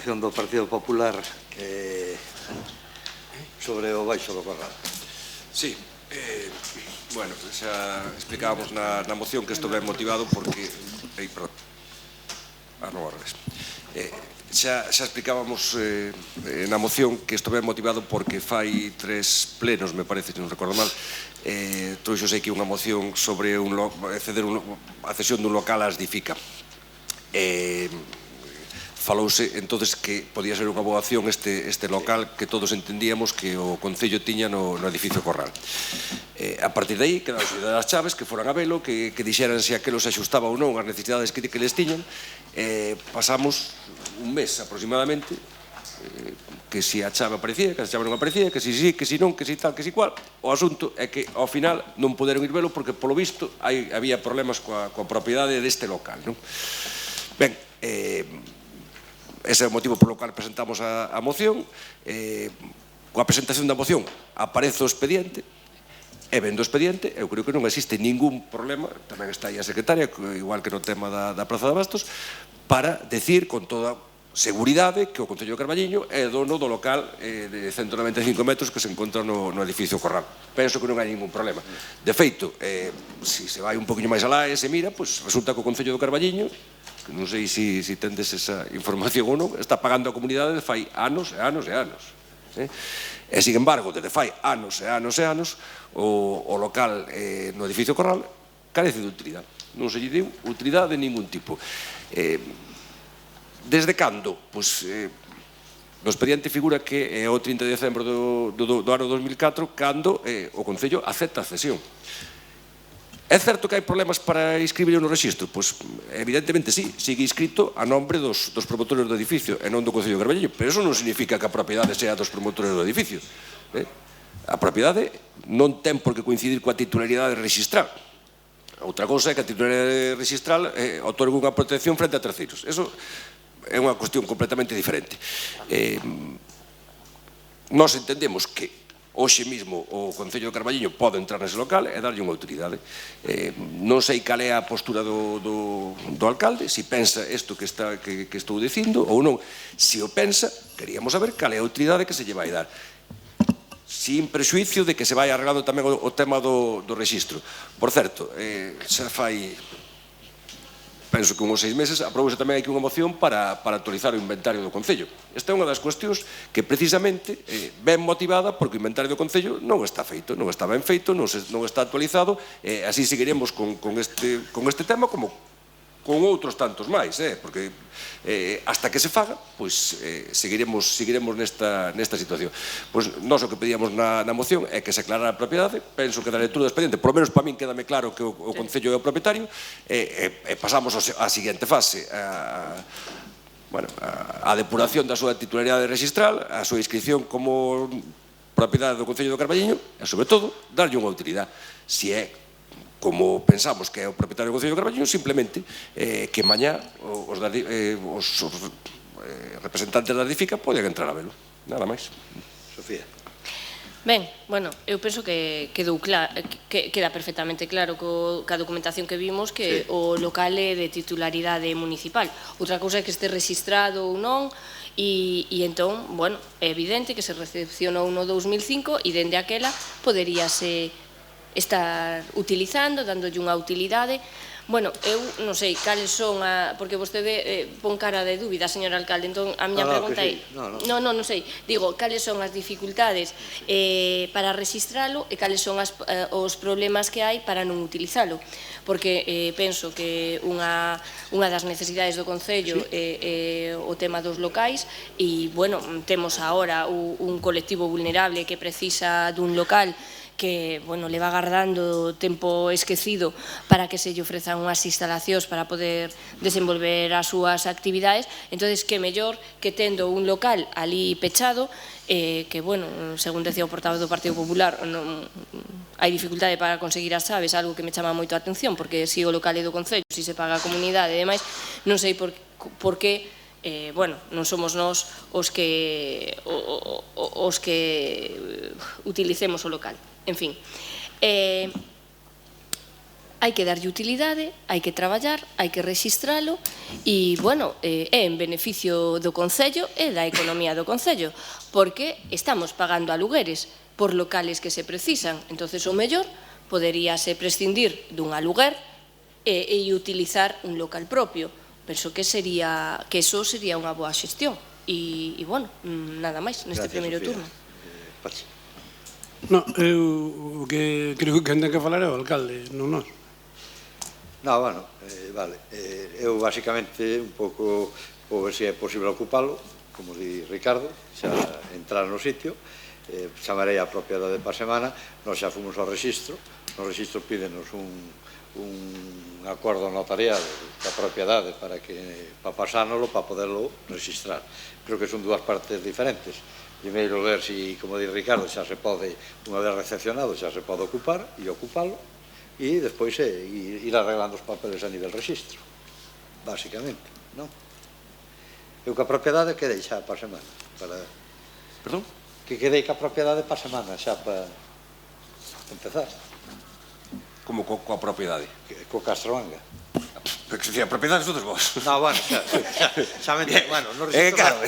moción do Partido Popular sobre o Baixo do Corral. Sí, bueno, xa explicábamos na moción que isto ben motivado porque... perdón. Non, ao revés. Xa explicábamos na moción que isto ben motivado porque fai 3 plenos, me parece, se non recordo mal, trouxose aquí unha moción sobre a cesión dun local ás Difica. Falouse entonces que podía ser unha boa acción este local que todos entendíamos que o Concello tiña no edificio Corral. A partir de aí, quedaron as chaves que foran a velo, que dixeran se aquelo se axustaba ou non ás necesidades que les tiñan. Pasamos un mes aproximadamente que si a chave aparecía, que a chave non aparecía, que si sí, que si non, que si tal, que si cual. O asunto é que ao final non poderon ir velo porque polo visto había problemas coa propiedade deste local. Ben, ese é o motivo polo cual presentamos a moción. Coa presentación da moción aparece o expediente, e vendo o expediente, eu creo que non existe ningún problema, tamén está aí a secretaria, igual que no tema da Praza de Bastos, para decir con toda seguridade que o Concello de Carballiño é dono do local de 195 metros que se encontra no edificio Corral. Penso que non hai ningún problema. De feito, se se vai un poquinho máis alá e se mira, resulta que o Concello de Carballiño, non sei se tendes esa información ou non, está pagando a comunidade de fai anos e anos e anos. E, sin embargo, desde fai anos e anos e anos, o local no edificio Corral carece de utilidade. Non se lle deu utilidade de ningún tipo. Desde cando? Pois, no expediente figura que é o 30 de decembro do ano 2004 cando o Concello acepta a cesión. É certo que hai problemas para inscribir no rexistro? Pois, evidentemente, sí, sigue inscrito a nombre dos promotores do edificio e non do Concello de Carballiño, pero eso non significa que a propiedade sea dos promotores do edificio. A propiedade non ten por que coincidir coa titularidade registral. Outra cousa é que a titularidade registral otorga unha protección frente a terceiros. Eso é unha cuestión completamente diferente. Nós entendemos que hoxe mesmo o Concello de Carballiño pode entrar nese local e darlle unha autoridade. Non sei cal é a postura do alcalde, se pensa isto que estou dicindo ou non. Se o pensa, queríamos saber cal é a autoridade que se lle vai dar, sin prexuicio de que se vai arreglando tamén o tema do rexistro. Por certo, xa fai, penso que uns 6 meses, aprobouse tamén aquí unha moción para actualizar o inventario do Concello. Esta é unha das cuestións que precisamente ben motivada porque o inventario do Concello non está feito, non está ben feito, non está actualizado, e así seguiremos con este tema como con outros tantos máis, porque hasta que se faga, pois seguiremos nesta situación. Pois nós o que pedíamos na moción é que se aclarara a propiedade. Penso que da lectura do expediente, por lo menos para min quédame claro que o Concello é o propietario, e pasamos á seguinte fase, a depuración da súa titularidade registral, a súa inscripción como propiedade do Concello do Carballiño e, sobre todo, darlle unha utilidade. Se é como pensamos que é o propietario do Concello de Carballiño, simplemente que mañá os representantes da Difica poden entrar a velo. Nada máis. Sofía. Ben, bueno, eu penso que queda perfectamente claro ca documentación que vimos que o local é de titularidade municipal. Outra cousa é que este registrado ou non, e entón, bueno, é evidente que se recepcionou no 2005 e dende aquela poderíase estar utilizando, dándolle unha utilidade. Bueno, eu non sei cales son, porque vostede pon cara de dúbida, señor alcalde, entón a miña pregunta é, non sei, digo, cales son as dificultades para registralo e cales son os problemas que hai para non utilizalo, porque penso que unha das necesidades do Concello é o tema dos locais e, bueno, temos agora un colectivo vulnerable que precisa dun local que, bueno, le va agardando tempo esquecido para que se lle ofrezan unhas instalacións para poder desenvolver as súas actividades. Entonces, que mellor que tendo un local ali pechado, que, bueno, según decía o portavoz do Partido Popular, hai dificultade para conseguir as chaves, algo que me chama moito a atención, porque si o local é do Concello, si se paga a comunidade e demais, non sei por que bueno, non somos nós os que utilicemos o local. En fin, hai que darlle utilidade, hai que traballar, hai que rexistralo e, bueno, é en beneficio do Concello e da economía do Concello, porque estamos pagando alugueres por locales que se precisan. Entonces, o mellor, poderíase prescindir dun aluguer e utilizar un local propio. Penso que eso sería unha boa xestión. E, bueno, nada máis neste primeiro turno. Pachi. No, eu o que creo que ten que falar é o alcalde, non nós. No, bueno, vale. Eu, basicamente, un pouco, por ver se é posible ocupalo, como di Ricardo, xa entrar no sitio, chamarei a propiedade para a semana, nós xa fomos ao registro, no registro pídenos un acordo notarial da propiedade para pasárnoslo, para poderlo registrar. Creo que son dúas partes diferentes. Primeiro, ver se, como di Ricardo, xa se pode, unha vez recepcionado, xa se pode ocupar e ocupalo, e despois ir arreglando os papeles a nivel registro, basicamente, non? Eu que a propiedade quedei xa para a semana. Perdón? Que quedei que a propiedade para a semana, xa para empezar. Como coa propiedade? Co Castroanga. Pero que se a propiedade sodes vos. No, bueno, xa me entendo. Bueno, no registro... Claro,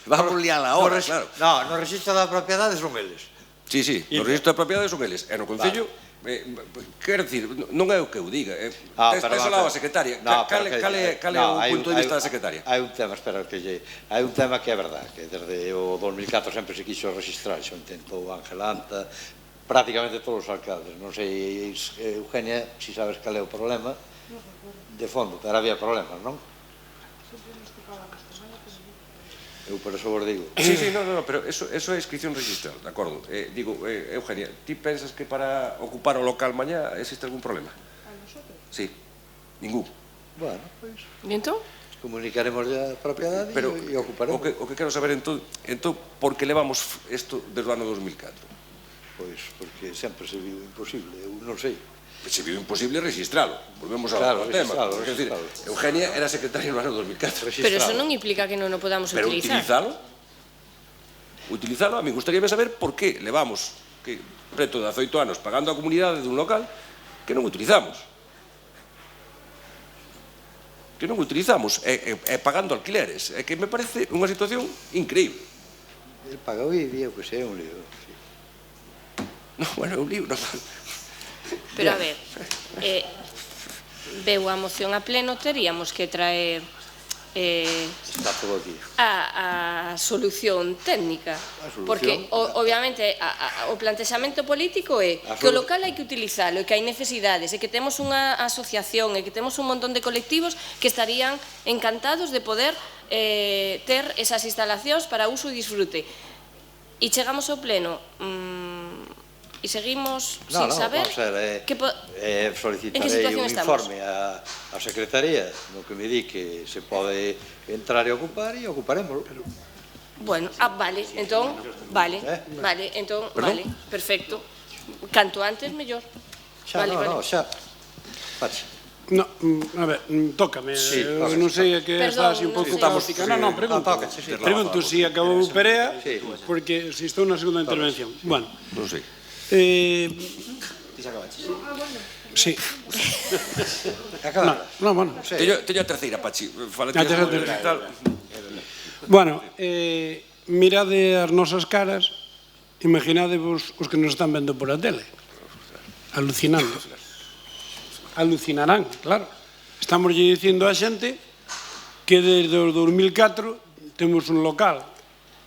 vamos liala ahora, claro. No, no registro da propiedade son eles. Sí, no registro da propiedade son eles. E no Concello... Quero dicir, non é o que eu diga. Tes falado a secretaria. Cal é o punto de vista da secretaria? Hai un tema, espera, hai un tema que é verdad, que desde o 2004 sempre se quiso registrar, xo intentou Ángel Anta, prácticamente todos os alcaldes. Non sei, Eugenia, si sabes cal é o problema, de fondo, pero había problemas, non? Eu por eso vos digo. Sí, no, pero eso é inscripción registral, de acordo. Digo, Eugenia, ti pensas que para ocupar o local mañá existe algún problema? A nosotros? Sí, ningún. Bueno, pois... E entón? Comunicaremos a propiedade e ocuparemos. O que quero saber, entón, por que levamos isto desde o ano 2004? Pois, porque sempre se viu imposible, eu non sei. Se viu imposible registralo. Volvemos ao tema. É dicir, Eugenia era secretaria no ano 2004. Pero eso non implica que non o podamos utilizar. Pero utilizalo, a mí gustaríame saber por que levamos preto de 18 anos pagando a comunidade dun local que non utilizamos. Que non utilizamos, e pagando alquileres. É que me parece unha situación increíble. El paga o IBI, o que sea, un lío. Non, bueno, é un lío, non. Pero a ver, veu a moción a pleno, teríamos que traer Está todo aquí. a solución técnica, porque obviamente o plantexamento político é que o local hai que utilizalo e que hai necesidades e que temos unha asociación e que temos un montón de colectivos que estarían encantados de poder ter esas instalacións para uso e disfrute, e chegamos ao pleno e seguimos sin saber solicitarei un informe á Secretaría no que me di que se pode entrar e ocupar e ocuparemos. Bueno, vale, entón, vale, perfecto. Canto antes, mellor. Xa, xa. Pachi. No, a ver, tócame, non sei, é que está así un pouco caótica. Non, pregunto se acabou Perea, porque se estou na segunda intervención. Bueno, non sei. Sí. No, bueno. Teño a terceira, Pachi. Bueno, mirade as nosas caras, imaginadevos os que nos están vendo por a tele. Alucinando. Alucinarán, claro. Estamos dicindo a xente que desde o 2004 temos un local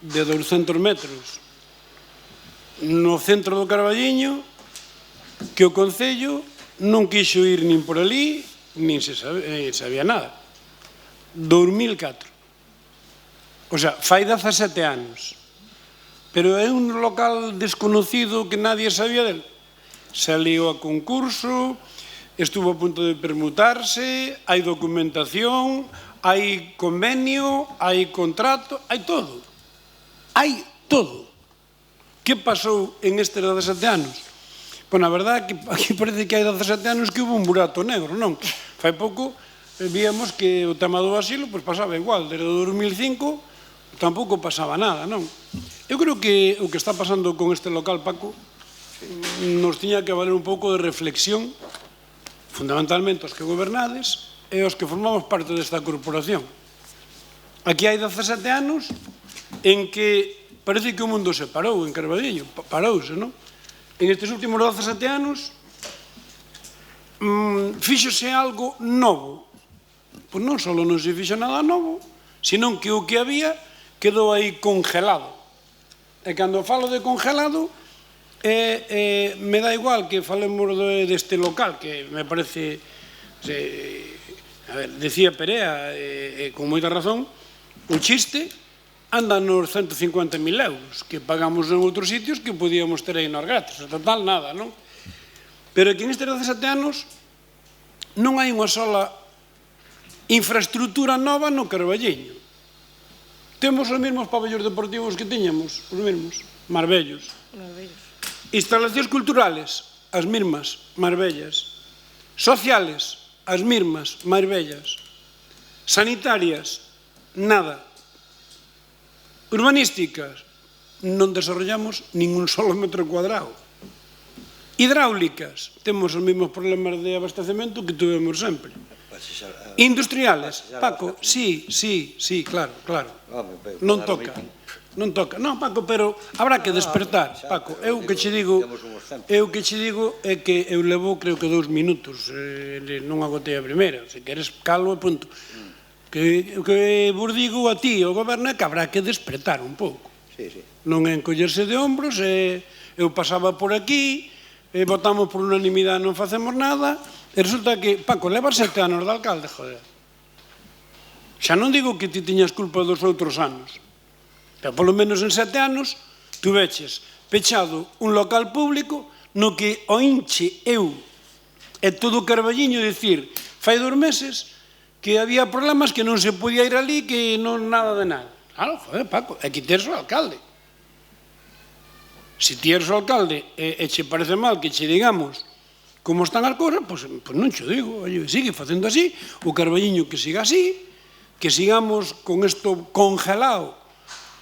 de 200 metros no centro do Carballiño que o Concello non quixo ir nin por ali, nin se sabía nada. 2004. O sea, fai 17 anos. Pero é un local desconocido que nadie sabía del. Saliu a concurso, estuvo a punto de permutarse, hai documentación, hai convenio, hai contrato, hai todo. Hai todo. Que pasou en estes 17 anos? Pois na verdade, aquí parece que hai 17 anos que houve un burato negro, non? Fai pouco víamos que o tema do asilo pasaba igual, desde o 2005 tampouco pasaba nada, non? Eu creo que o que está pasando con este local, Paco, nos tiña que valer un pouco de reflexión fundamentalmente os que gobernades e os que formamos parte desta corporación. Aquí hai 17 anos en que parece que o mundo se parou en Carballiño, parouse, non? En estes últimos 17 anos fíxose algo novo. Pois non só non se fixo nada novo, senón que o que había quedou aí congelado. E cando falo de congelado, me dá igual que falemos deste local, que me parece, a ver, decía Perea, con moita razón, o chiste anda nos 150.000 euros que pagamos en outros sitios que podíamos ter aí nos gratis, total nada, non? Pero que nestes 17 anos non hai unha sola infraestructura nova no Carballiño. Temos os mesmos pabellos deportivos que tiñamos, os mesmos, Marbellos. Instalacións culturales, as mesmas, Marbellas. Sociales, as mesmas, Marbellas. Sanitarias, nada. Urbanísticas, non desarrollamos ningún solo metro cuadrado. Hidráulicas, temos os mesmos problemas de abastecemento que tuvemos sempre. Industriales, Paco, sí, claro. Non toca. Non, Paco, pero habrá que despertar, Paco. Eu que che digo é que eu levo, creo que 2 minutos, non agotei a primeira, se queres calo e punto. O que vos digo a ti, o goberno, é que habrá que despertar un pouco. Non é encollerse de ombros, eu pasaba por aquí, votamos por unanimidade, non facemos nada, e resulta que, Paco, leva 7 anos de alcalde, joder. Xa non digo que ti tiñas culpa dos outros anos, pero polo menos en 7 anos tuveches pechado un local público no que o inche eu e todo o Carballiño dicir, fai 2 meses que había problemas, que non se podía ir ali, que non nada de nada. Claro, joder, Paco, é que ti eres o alcalde. Se ti eres o alcalde e che parece mal que che digamos como están as cousas, pois non che digo, sigue facendo así, o Carballiño que siga así, que sigamos con isto congelado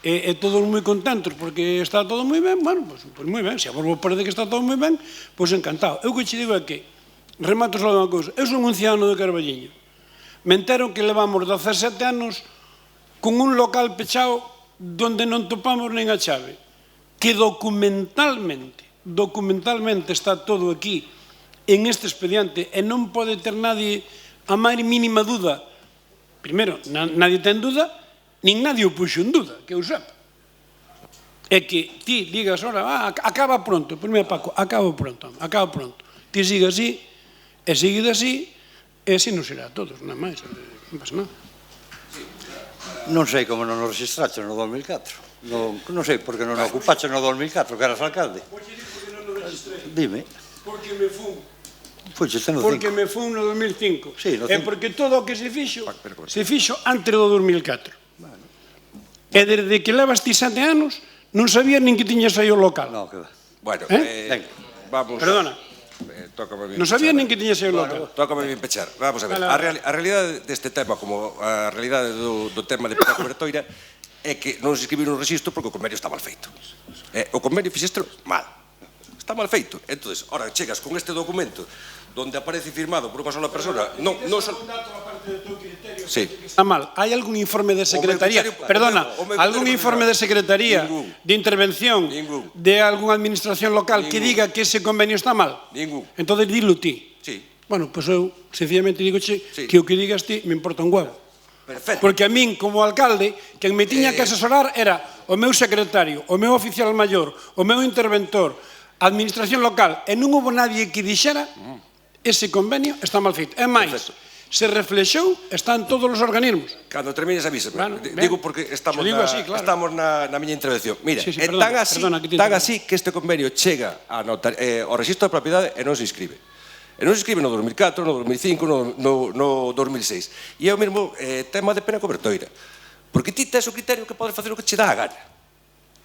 e todos moi contentos porque está todo moi ben, bueno, pois moi ben, se a vos parece que está todo moi ben, pois encantado. Eu que che digo é que, remato só unha cousa, eu son un ciudadano de Carballiño, me entero que levamos 17 anos con un local pechado donde non topamos nen a chave, que documentalmente está todo aquí en este expediente e non pode ter nadie a máis mínima dúda. Primeiro, nadie ten dúda, nin nadie o puxo en dúda, que eu sepa. É que ti digas, ora, acaba pronto, pois mira, Paco, acaba pronto. Ti siga así, e seguide así, e así non será a todos, nada máis, non pasa nada. Non sei como non nos registraste no 2004. Non sei por que non nos ocupaste no 2004, que eras alcalde. Dime. Porque me fun. Porque me fun no 2005. Sí, e porque todo o que se fixo antes do 2004. E desde que levas ti 7 anos, non sabías nin que tiñas aí o local. Non, que va. Bueno, vamos... Perdona. Non sabía nin que tiña ser local. Tócame ben pechar. Vamos a ver. A realidade deste tema, como a realidade do tema de Peña Cobertoira, é que non se escribiu no registro porque o convenio está mal feito. O convenio fixeste mal. Está mal feito. Entón, ora, chegas con este documento donde aparece firmado por unha sola persona, non só... Sí. Está mal. Hai algún informe de secretaría, perdona, algún informe de secretaría, de intervención, de algunha administración local que diga que ese convenio está mal? Ningún. Entón, dilo ti. Sí. Bueno, pois eu, sencillamente, digo que o que digas ti me importa un huevo. Perfecto. Porque a min, como alcalde, quen me tiña que asesorar era o meu secretario, o meu oficial maior, o meu interventor, a administración local, e non houve nadie que dixera ese convenio está mal feito. É máis, se reflexou, están todos os organismos. Cando termines avísame. Digo porque estamos na miña intervención. Mira, é tan así que este convenio chega ao registro de propiedade e non se inscribe. E non se inscribe no 2004, no 2005, no 2006. E é o mesmo tema de Peña Cobertoira. Porque ti tes o criterio que podes facer o que che dá a gana.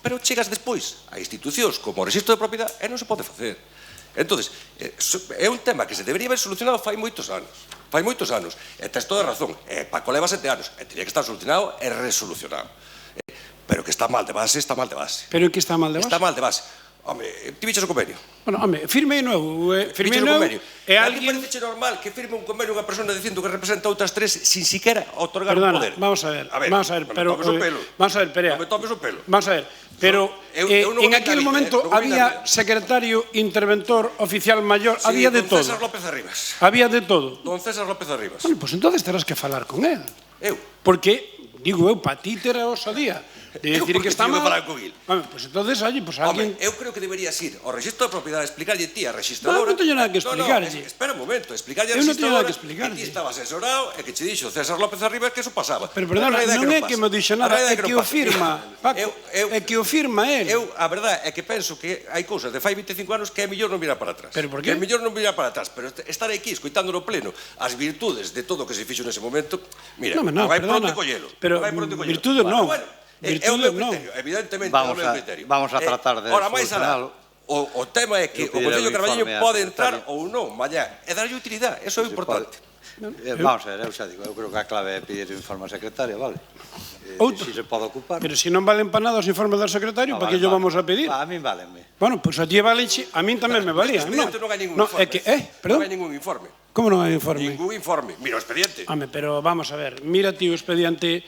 Pero chegas despois a institucións como o registro de propiedade e non se pode facer. Entón, é un tema que se debería haber solucionado fai moitos anos. E tens toda a razón. Paco leva 7 anos. E teria que estar solucionado e resolucionado. Pero que está mal de base, está mal de base. Pero que está mal de base? Está mal de base. Home, ti viches o convenio? Bueno, home, firme novo, Viches o convenio? e A ti alguén... parece normal que firme un convenio unha persona dicindo que representa outras tres sin siquiera otorgar un Perdona, poder? vamos a ver, pero... Non me tomes o pelo. Vamos a ver, Perea. Non me tomes o pelo. Vamos a ver, pero Eu non en vou aquel na vida, momento non vou na había vida. secretario, interventor, oficial mayor, había de don todo. César López Arribas. Había de todo. Don César López Arribas. Bueno, pues entonces terás que falar con él. Eu. Porque, digo eu, pa ti terá osadía de decir que está mal. Falar con el. Home, pues entonces, oye, pues Home, alguén... eu creo que deberías ir ao registro de propiedade, explicarlle ti a registradora... Non teño nada que explicarlle. Espera un momento, explicarlle a Eu non teño registradora nada que explicarlle. que ti estabas asesorado e que che dixo César López Arribas que eso pasaba. Pero perdona, non é que me dixo nada, é que o firma, Paco, é que o firma él. Eu, a verdade, é que penso que hai cousas de fai 25 anos que é mellor non mirar para atrás. Pero por qué? Que é mellor non mirar para atrás, pero estar aquí escoitando no pleno as virtudes de todo o que se fixo nese momento, mira, Non, vai por perdona, onde collelo. pero virtudes non. É o Virtudes meu non. criterio, evidentemente Vamos é o meu criterio. vamos a tratar de Ora, máis solucionalo. alá, o tema é que Eu o pediré Concello de o Carballiño informe á pode entrar secretaria. ou non, mañá, e darlle utilidade, eso é importante. Vamos a ver, eu xa digo, eu creo que a clave é pedir o informe á secretaria, vale? Outro. Si se pode ocupar. Pero se non valen para nada os informes del secretario, para que yo vamos a pedir? A mí valenme. Bueno, pues a ti valenche, a min tamén me valía, non? Expediente non hai ningún No, informe. é que, Non perdón? hai ningún informe. Como non hai informe? Ningún informe. Mira o expediente. Home, pero vamos a ver, mira ti o expediente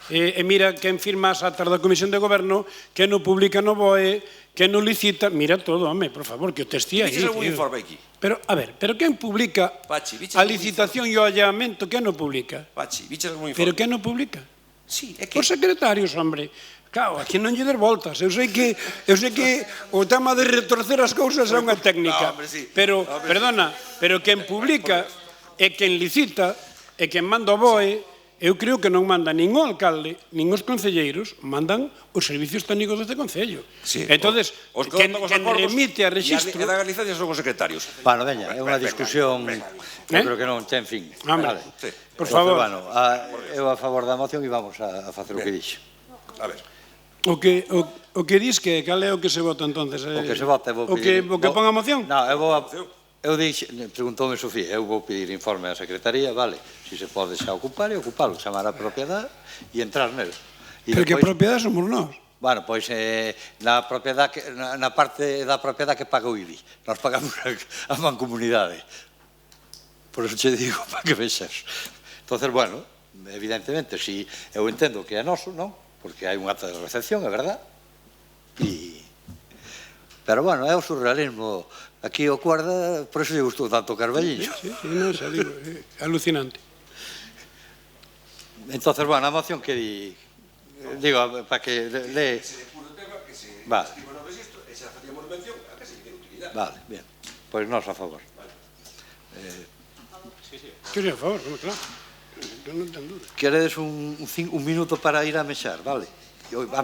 e mira quen firma as actas da Comisión de Goberno, quen o publica no BOE, quen o licita, mira todo, home, por favor, que o testía aí. Viches algún tío. informe aquí? Pero, a ver, pero quen publica Pachi, viches a algún licitación e o allamento, quen o publica? Pachi, viches algún informe? Pero quen o publica? Sí, é que... Os secretarios, hombre. Claro, aquí non lle der voltas. Eu sei que o tema de retorcer as cousas é unha técnica. No, hombre, sí. Pero, Hombre, perdona, pero quen publica e quen licita e quen manda o BOE, eu creo que non manda nin o alcalde, nin os concelleiros, mandan os servicios técnicos deste concello. Sí, Entonces, os que quen adoptan os acordos remite a registro... E da licencia son os secretarios. Bueno, veña, é unha discusión eu creo que non ten fin. Hombre, Sí. por Entonces, favor, bueno, eu a favor da moción e vamos a facer o que dixo. A ver. o que dis que cal é o que se vota entonces? O que se vota, vou O que pon a moción? Non, eu dixo, preguntoume Sofía, eu vou pedir informe á Secretaría, vale, se se pode xa ocupar e ocupalo, chamar a propiedade e entrar nel. E Pero que a despois- propiedade somos nós. Bueno, pois na parte da propiedade que paga o IBI. Nós pagamos a mancomunidade. Por eso che digo, para que vexas. Entonces, bueno, evidentemente, si eu entendo que é noso, non? Porque hai un acta de recepción, é verdad? Pero, bueno, é o surrealismo. Aquí o Cuerda, por eso lle gustou tanto Carballiño. Sí, non, xa digo, alucinante. Entonces, bueno, a moción que di... Digo, para que lee... Vale. Vale, bien. Pois nós a favor. Que sí, a favor, claro. Eu non ten dúda. Queredes un minuto para ir a mexar, vale? Antes